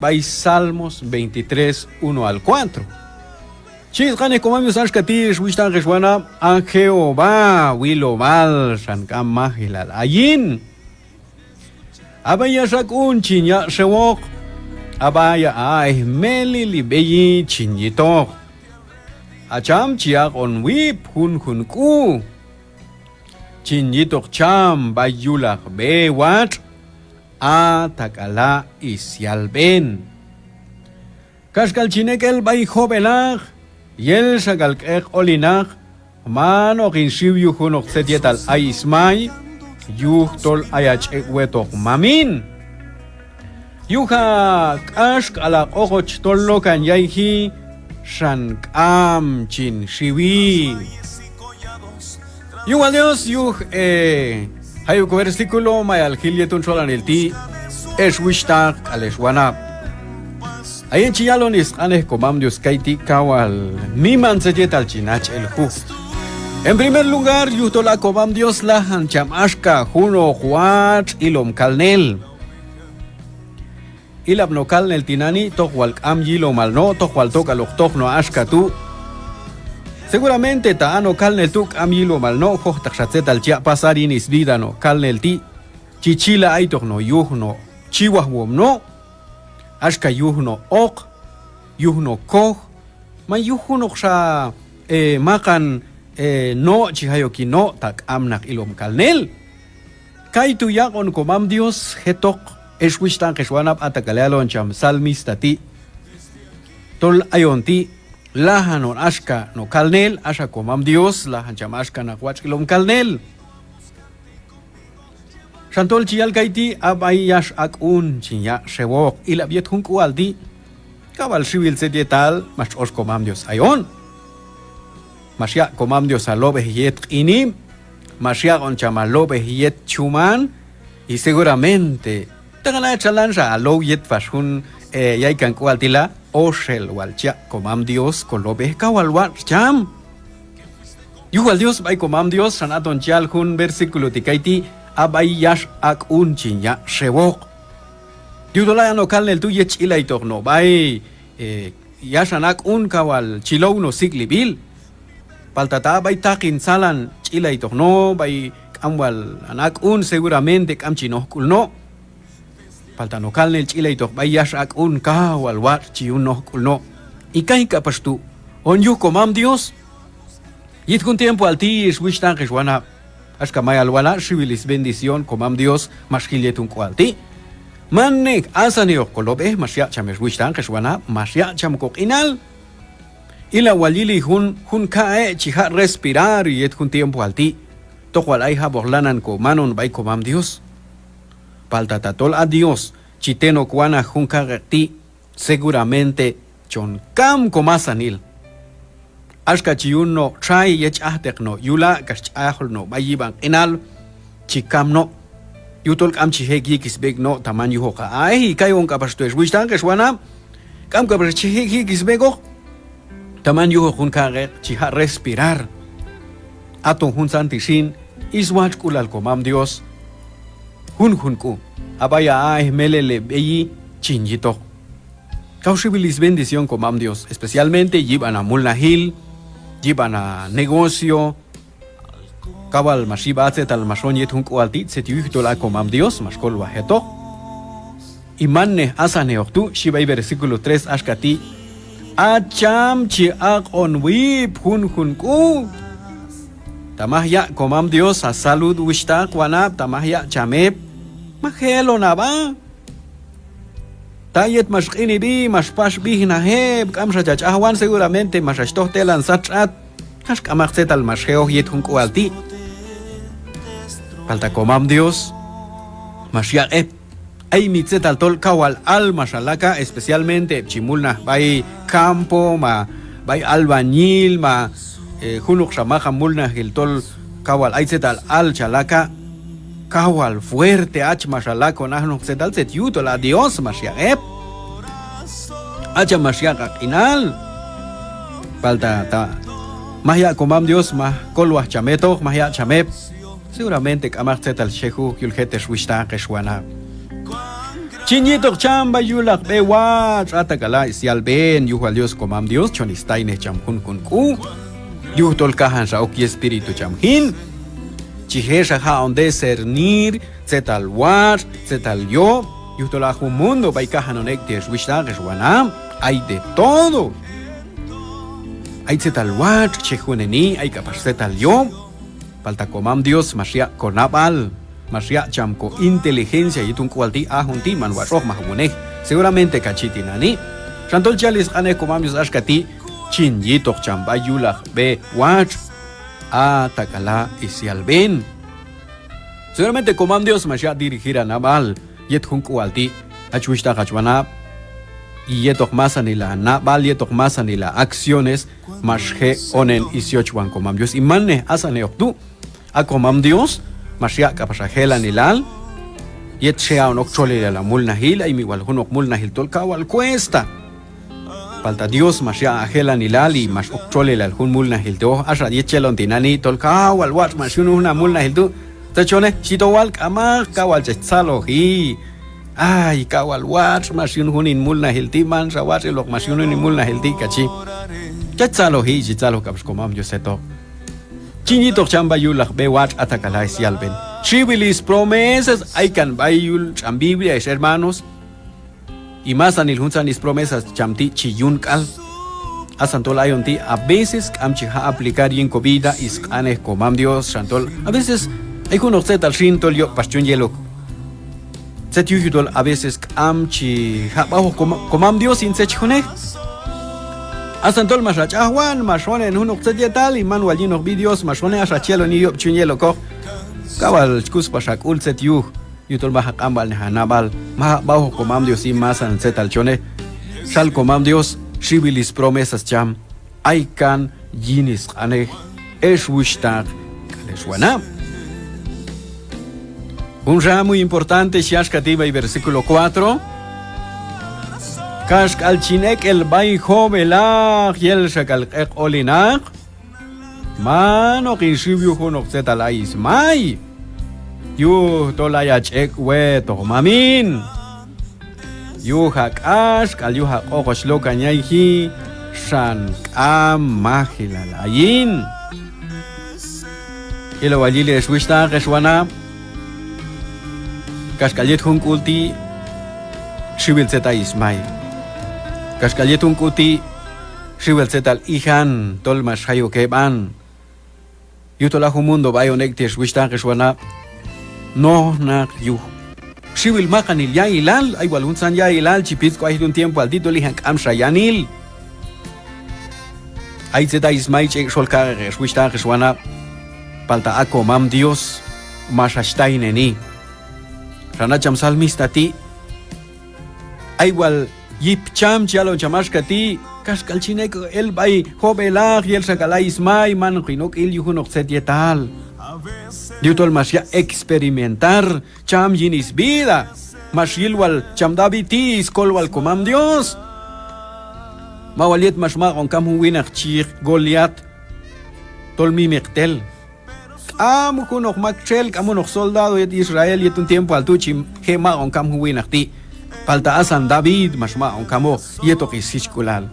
Vais Salmos 23, 1 al 4. Chisgane comamios anshkatish wishtan reshwana an Jehová wilo mal shankam mahilal ayin. Abaya shakun chinya shewok. Abaya ay meli libeyi chinyitok. Acham chiak on wip hun ku. Chinyitok cham bayulak bewat. Takala isyalben. Kashkal chinekel bay jovelach, yel shagalkek olinach, mano kinshiv yuhunok setietal aismay, yuhtol ayach ekwetok mamin. Yuha kashk ala ojoch tollo kan yaihi, shankam chin shivi. Yuh Dios, hay un versículo mayal Gilietun solan el ti es wishtag aleshwana. Hay en Chiyalonis anes comam Dios kaiti kawal miman sejet al chinach el hu. En primer lugar, yutola comam Dios la hanchamashka juno huach ilom kalnel. Ilab no kalnel tinani tohual am yilo malno tohual toca loch no ashka tu. Seguramente taano kalnel tuk amilo malno hochtakshatzet al chia pasarin isvidano kalnel ti chichila aitochno yuhno chihuahuomno ashka yuhno ok yuhno koch man yuhno sha makan no chihayoki no tak amnak ilom kalnel kaitu yakon komam Dios hetok eswishtan keshwanap atakalelon cham salmista ti tol ayonti lahan on ashka no kalnel asha komam Dios lahan chamashka na huachkilom kalnel shantol chial kaiti abayash akun chinya shewok ilabiet hunku aldi kabal shivil setietal mash osh komam Dios ayon mashya komam Dios alobe yet inim mashya on chamalobe yet chuman y seguramente tagala chalansha alo yet fashun yaikan kualtila Oshel walcha comam Dios con lo beca walwar cham. Yuhal Dios by comam Dios sanaton chal hun versículo tikaiti abayash ak un chinya shewok. Yudola no kalnel tu yech ilay torno bay yashanak un kawal chilow no siglibil. Paltata bay takin salan chilay torno bay kamwal anak un seguramente kam chino kulno. Falta no kalnel chile ito bayash ak un kawal war chiun no kulno ikay kapastu on yu komam Dios yit kun tiempo alti is wishtan keshwana ashka may alwala shivilis bendición komam Dios mashkilietun kualti mannek asani okolobe masya chamesh wishtan keshwana masya chamkok inal ila walili hun kae chiha respirar yit kun tiempo alti tokwal ay haborlanan ko manon bay komam Dios Palta tatol a Dios, chiteno kuana junka ti, seguramente chon kam komasanil. Ashka chiuno trai yech ahtekno, yula kachahol bayiban enal, chikam no. Yutol kam chihegi kisbeg no taman yuhoka. Ay, kayon kapasto es wistan keswana, kam kapar chihegi kisbego, taman yuho junka chiha respirar. Aton hun santishin, iswach kulal komam Dios. Hunku, abaya ay melele beyi chinjito. Caushibilis bendición comam Dios, especialmente llevan a mulnahil, llevan a negocio, cabal mashibat tal mashon yet hunku altit se tiuhto la comam Dios, mashkol waheto. Imanne asane oktu, shibai versículo 3 ashkati, acham chi ak on wip hunku. Tamahya comam Dios a salud wishta kwanab tamahya chamep. Mahelo na ba? Tayet mashkini bi, mashpash bi hinaheb, kamsha chachahwan seguramente mashashtoh telan sachat, kashkamakset al masheo yet hunku alti. Falta comam Dios, mashyak ay mitzet al tol kawal al mashalaka, especialmente chimulna, bay campo, bay albañil, hunuk shamaha mulna el tol kawal ayzet al chalaka, Kawal fuerte ach mashallah con ahno setal set yuto la Dios mashiach acha mashiach inal falta ta mahya komam Dios mah kolwah chameto mahya chamep seguramente kamar setal shehu yulhete shwishta keshwana Chiñito chamba yulak bewach atakala isial ben yuhal Dios comam Dios chonistaine cham kun ku yuhtol kahan sa oki espíritu cham hin chijesha ha onde cernir zetal war zetal yo yuhtol a mundo bai kahan onek de wishtag wanam hay de todo. Hay zetal war chehuneni hay kapaz zetal yo falta comam Dios masya konabal Masya chamko inteligencia y tun kualti ahunti man warok mahumune seguramente kachiti nani chantol chalis ane komamius ashkati chinyitok chamba yulak be watch atakala isialben seguramente comam Dios masya dirigir a nabal yet hun kualti achuishta kachwana y yetok masanila nabal yetok masanila acciones mashe onen 18 wan comam Dios imane asane oktu a comam Dios Masya kapasahela nilal yet sea unok chole la mulna hil ay mi wal hunok mulna hil tol kawal cuesta falta Dios masya ajela nilal y mas ok chole la hun mulna hil do asha yet chelon tinani tol kawal wat masyun una mulna hil do tachone chito wal kamar kawal chetsalo hi ay kawal wat masyun hunin mulna hil ti man sa wat lok masyun hunin mulna hil ti kachi chetsalo hi chitsalo kapas komam yo seto Chiñito chamba yulak be wat atakala isialben. Chivilis promesas hay can bayul chambiblia es hermanos. Y más anil hunsanis promesas chamti chiyunkal. Asantol ayonti a veces amchiha aplicar y en comida iscanes comam Dios chantol. A veces hay conocer al shintol yo paschun yelo. Setuyudol a veces amchiha bajo comam Dios sin sechone. Asantol mashachahuan, mashone en unok setietal y manual llenos videos, mashone ashachelo ni yo chunyelo ko. Kawal chkus pashak ul set yu, yutol mahak ambal nehanabal, maha bajo comam Dios y masan setal chone. Shal comam Dios, shibilis promesas cham, aikan yinis ane, eshwishtag, kaleshwana. Un ya muy importante, Shiashkativa y versículo 4. Kashk al chinek el bay jovelach yel shakal ek olinak mano kishibu hunok zetal ismay yu tolayach ek weto mamin yu hak ashk al yu hak okoshlo kanyayhi shan kam mahilalayin ilo walili eswishta keshwana kashk al yet hunkulti shibil zeta ismay Kashkaletun kuti shiwel zetal ihan tolmas hayo keban yutola humundo bayonek tes wistan keshwana no nak yu shiwil makanil ya ilal ay walun san ya ilal chipitko ay un tiempo aldito lihan kamsha yanil ay zeta ismay chek sholka wistan keshwana palta ako mam Dios mashashtaineni ranacham salmistati ay wal Yip cham chalo chamashkati kashkal chinek el bay jovelag y el sakalay ismay man kinok il yuhunok setietal diutol masya experimentar cham yinis vida masyilwal cham davitis kolwal comam Dios mawaliet masma on kam huwinak chir Goliat tolmi mektel am kunok makchel kamunok soldado yet Israel yet un tiempo altuchi hema on kam huwinak ti falta asan David mashma on kamo yeto kisishkulal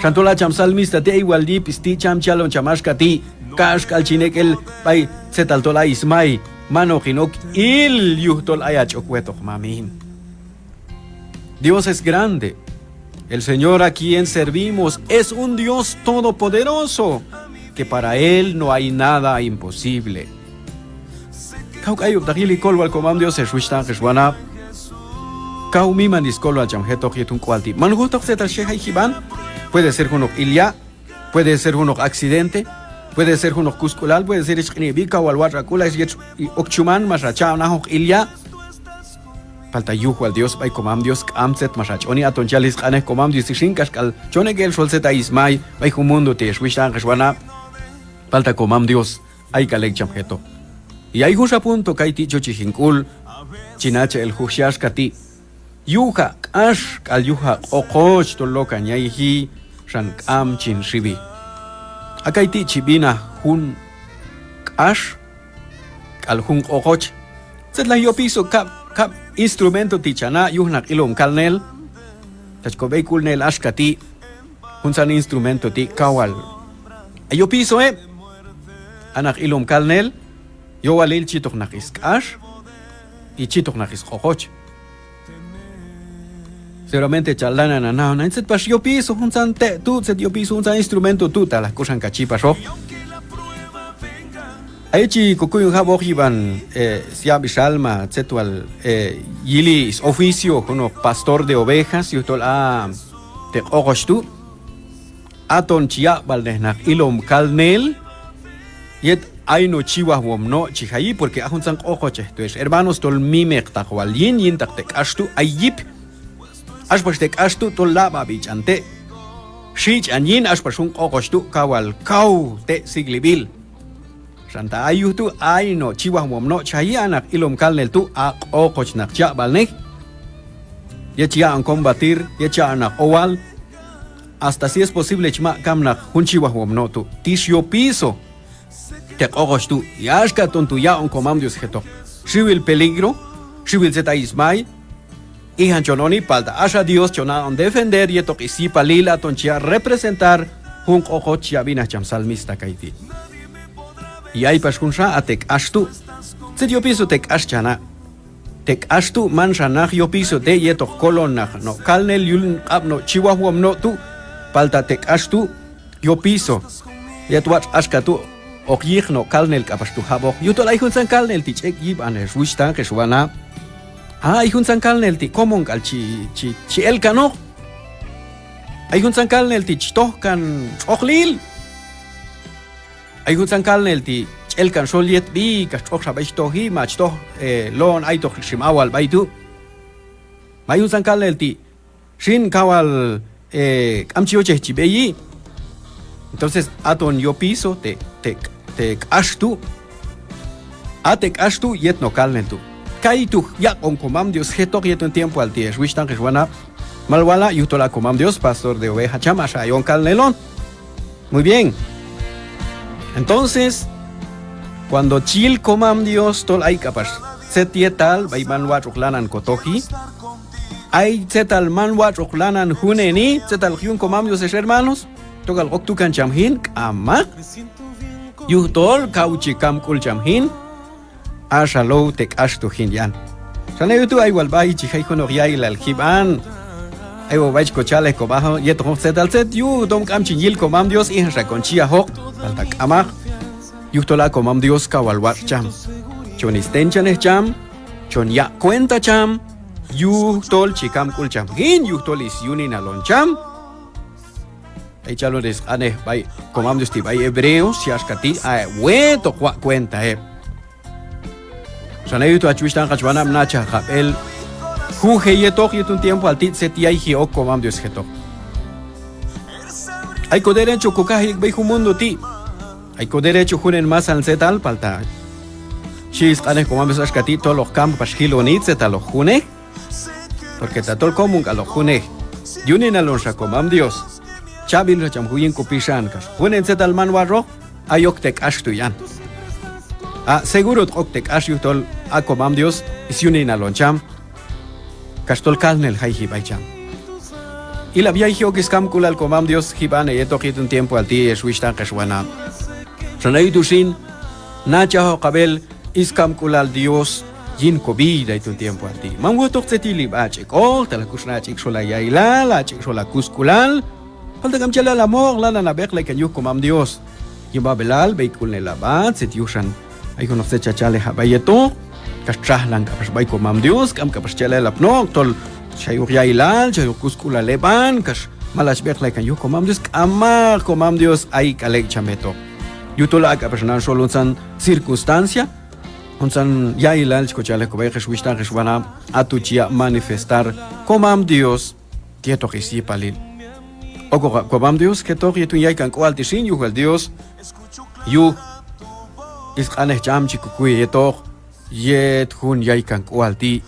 chantola cham salmista te igual dip sti cham chalon chamashkati kashkal chinek el bay setaltola ismay mano kinok il yuhtol ayach okwetok mamin. Dios es grande. El Señor a quien servimos es un Dios todopoderoso que para él no hay nada imposible. Kaukayub dagili kolwal komam Dios es wishtan keshwana Kau miman iskolo a chamjetok yetun kualti. Manugotok zetal shehai hiban. Puede ser unok ilya, puede ser unok accidente, puede ser unok kuskulal, puede ser ichknibika o alwarrakula es yech okchuman mashacha nahok ilya. Falta yuhu al Dios bay comam Dios amset mashachoni atonchalis kane comam Dios shinkash kal chone gel solzeta ismay bay humundo te shwishan kashwana. Falta comam Dios ay kalek chamjeto. Y hay husha punto kaiti chochihinkul chinache el hushash kati. Yuha ash kal yuha okoch to loka nyaihi shan am chin shibi. Akaiti chibina hun ash kal hun okoch. Zet la yo piso kap kap instrumento tichana yuhnak ilom kalnel tachko kulnel ashkati hunsan instrumento ti kawal ayo piso anak ilom kalnel yo walil chitok nakis ash y chitok nakis khoch seguramente chalana na inset pas yo piso hunsan te tu set yo piso hunsan instrumento tu ta la kusan kachipa ro Aichi kukuyo habo hiban siab shalma tsetual yili is oficio como pastor de ovejas yutol a te ogoshtu aton chia balnehnak ilom kalnel yet aino chiwa womno chihayi porque ahunsan ogoche pues hermanos tol mimek takwal yin taktek ashtu ayip ashpashtek ashtu tol laba bichante shich anyin ashpashun ogoshtu kawal kau te siglibil Santa ayutu aino chiwa momno chayanak ilom kalnel tu a okochnak cha balnek ya chia an combatir ya chia anak owal hasta si es posible chma kamnak hun chiwa momno tu tishio piso te okoch tu yashka tontu ya on comandos geto civil peligro civil zeta ismay y hanchononi palta asha dios chona on defender yetok isi palila tonchia representar hun okoch ya bina cham salmista kaiti y hay paskunsa atek ashtu se yo piso tek ashchana tek ashtu manshana yo piso de yeto kolonach no kalnel yul abno chihuahua no tu palta tek ashtu yo piso yetwat ashkatu okyigno kalnel kapastu habo yuto la ihun san kalnel ti chek yib anes wishtan que subana ihun san kalnel ti komon kal chi el kano ihun san kalnel ti chtohkan okhlil ayun san kalnel ti el kan soliet bi kachok sabaisto hi machto lon aito shim awal baitu mayun san kalnel ti shin kawal amchio chechibei entonces aton yo piso te ashtu atek ashtu yet no kalnel tu kaitu ya on comam dios getok yet un tiempo al ties wishtan keshwana malwala yutola comam dios pastor de oveja chama ayon kalnelon muy bien. Entonces, cuando chil comam Dios tol ay kapas setietal baiman wachuklanan kotohi ay setal man wachuklanan huneni setal hyun comam Dios hermanos togal oktukan chamhin ama yuhtol kauchi kam kul chamhin ashalo tek ashtu hinyan sane yutu ay walbai chihai kono yai lal khiban ay wabach kochale ko bajo yeto setal set yu dom kam chil comam Dios y reconchia hok altak amak yutola comam Dios kawalwat cham chon istenchan cham chon ya cuenta cham yutol chikam kul cham gin yutol is yunin alon cham ay chalo des ane bay comam Dios ti bay hebreos si askati ay weto kwa cuenta sana yuto achuistan kachwana mnacha el juje yetok yetun tiempo altit setiai hiok comam Dios getok ay ko derecho kukahi bay humundo ti hay ko derecho junen más al zetal palta chis ane como ambos ashkati todos los campos pashilonit zetal june porque tatol común a los june yunin alon shakomam Dios chabil racham huyin kupishan kas junen zetal manwarro ayoktek ashtuyan seguro oktek ashtol a comam Dios is yunin alon cham kastol kalnel hayhi baycham y la viaje que escam kulal comam Dios hibane yetokit un tiempo al ti eswishtan kashwana Sanaitushin, Nacha Kabel, Iskam Kulal Dios, Yin Kobida y tu tiempo a ti. Manguatok Zetili Bachik, oh, Talakusnachik Sola Yaila, la Chik Sola Kuskulal, Paltakam Chala la Mor, la Nabek like a new comam Dios. Yubabelal, Beikul Labat, Setiushan, I can of Chachale Habayeto, Kastrahlan Kapas by comam Dios, Kam Kapaschala Lapno, Tol Chayuriailal, Chayokuskula Leban, Kash Malashbek like a new comam Dios, Amar comam Dios, Ay Kalek Chameto. Yutola ka personal solo unsan circunstancia unsan ya ilal escuchale ko bejes wistan reswana atuchia manifestar comam Dios tieto que si palil oko comam Dios que to yetu ya kan kwal tisin yu Dios yu is ane jam chiku yeto yet hun ya kan kwal ti